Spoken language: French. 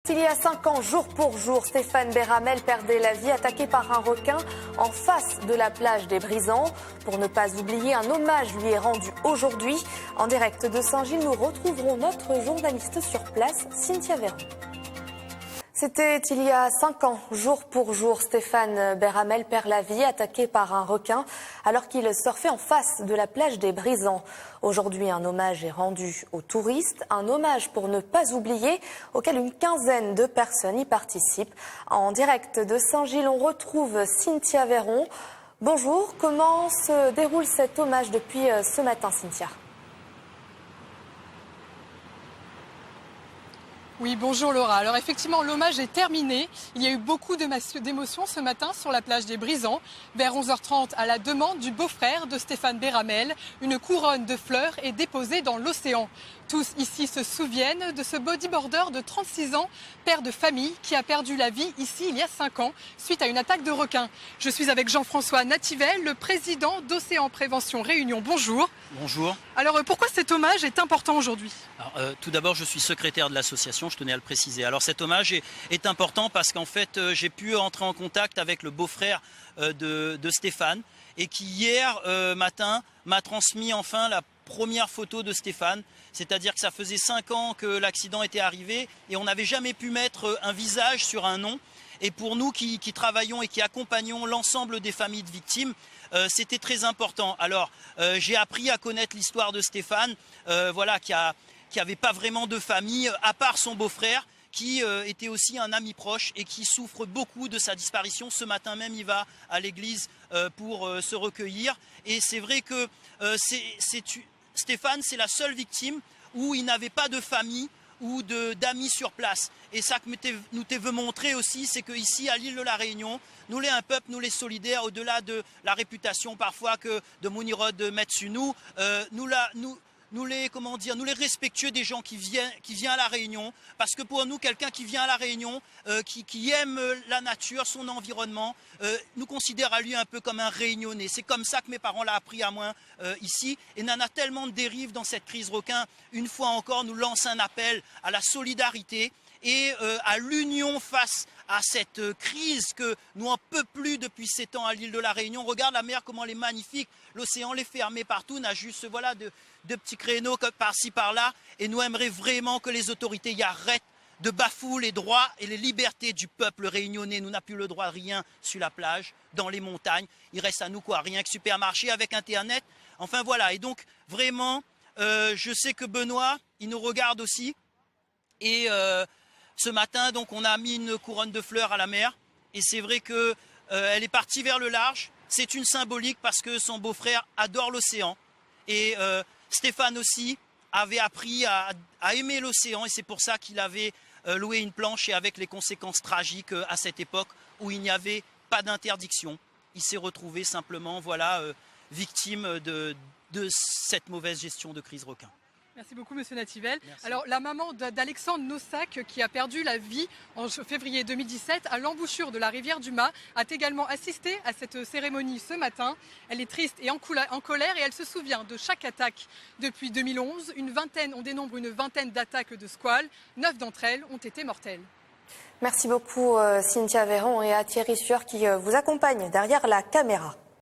Il y a 5 ans, jour pour jour, Stéphane Béramel perdait la vie attaqué par un requin en face de la plage des Brisants. Pour ne pas oublier, un hommage lui est rendu aujourd'hui. En direct de Saint-Gilles, nous retrouverons notre journaliste sur place, Cynthia Véron. C'était il y a 5 ans, jour pour jour, Stéphane Béramel perd la vie attaqué par un requin alors qu'il surfait en face de la plage des Brisants. Aujourd'hui, un hommage est rendu aux touristes, un hommage pour ne pas oublier, auquel une quinzaine de personnes y participent. En direct de Saint-Gilles, on retrouve Cynthia Véron. Bonjour, comment se déroule cet hommage depuis ce matin, Cynthia ? Oui, bonjour Laura. Alors effectivement, l'hommage est terminé. Il y a eu beaucoup d'émotions ce matin sur la plage des Brisants. Vers 11h30, à la demande du beau-frère de Stéphane Béramel, une couronne de fleurs est déposée dans l'océan. Tous ici se souviennent de ce bodyboarder de 36 ans, père de famille, qui a perdu la vie ici il y a 5 ans suite à une attaque de requin. Je suis avec Jean-François Nativel, le président d'Océan Prévention Réunion. Bonjour. Bonjour. Alors pourquoi cet hommage est important aujourd'hui ? Tout d'abord, je suis secrétaire de l'association, je tenais à le préciser. Alors cet hommage est important parce qu'en fait, j'ai pu entrer en contact avec le beau-frère de Stéphane et qui hier matin m'a transmis enfin la première photo de Stéphane. C'est-à-dire que ça faisait 5 ans que l'accident était arrivé et on n'avait jamais pu mettre un visage sur un nom. Et pour nous qui travaillons et qui accompagnons l'ensemble des familles de victimes, c'était très important. Alors, j'ai appris à connaître l'histoire de Stéphane, qui n'avait pas vraiment de famille, à part son beau-frère, qui était aussi un ami proche et qui souffre beaucoup de sa disparition. Ce matin même, il va à l'église pour se recueillir. Et c'est vrai que Stéphane, c'est la seule victime où il n'avait pas de famille ou d'amis sur place. Et ça que nous te veut montrer aussi, c'est qu'ici, à l'île de la Réunion, nous les un peuple, nous les solidaires, au-delà de la réputation parfois que de Mounirod mettent sur nous, nous les respectueux des gens qui viennent à la Réunion, parce que pour nous, quelqu'un qui vient à la Réunion, qui aime la nature, son environnement, nous considère à lui un peu comme un Réunionnais. C'est comme ça que mes parents l'ont appris à moi ici. Et il y en a tellement de dérives dans cette crise requin. Une fois encore, nous lance un appel à la solidarité et à l'union face à cette crise que nous n'en peut plus depuis 7 ans à l'île de la Réunion. Regarde la mer, comment elle est magnifique, l'océan l'est fermé partout, on a juste de petits créneaux par-ci par-là, et nous aimerions vraiment que les autorités y arrêtent de bafouer les droits et les libertés du peuple réunionnais. Nous n'avons plus le droit de rien sur la plage, dans les montagnes, il reste à nous quoi, rien que supermarché avec internet, enfin voilà. Et donc vraiment, je sais que Benoît, il nous regarde aussi, et ce matin, donc, on a mis une couronne de fleurs à la mer et c'est vrai que elle est partie vers le large. C'est une symbolique parce que son beau-frère adore l'océan et Stéphane aussi avait appris à aimer l'océan et c'est pour ça qu'il avait loué une planche et avec les conséquences tragiques à cette époque où il n'y avait pas d'interdiction. Il s'est retrouvé simplement victime de cette mauvaise gestion de crise requin. Merci beaucoup, Monsieur Nativel. Merci. Alors, la maman d'Alexandre Nossac, qui a perdu la vie en février 2017 à l'embouchure de la rivière du Mât, a également assisté à cette cérémonie ce matin. Elle est triste et en colère et elle se souvient de chaque attaque depuis 2011. On dénombre une vingtaine d'attaques de squales. 9 d'entre elles ont été mortelles. Merci beaucoup, Cynthia Véron, et à Thierry Sueur qui vous accompagne derrière la caméra.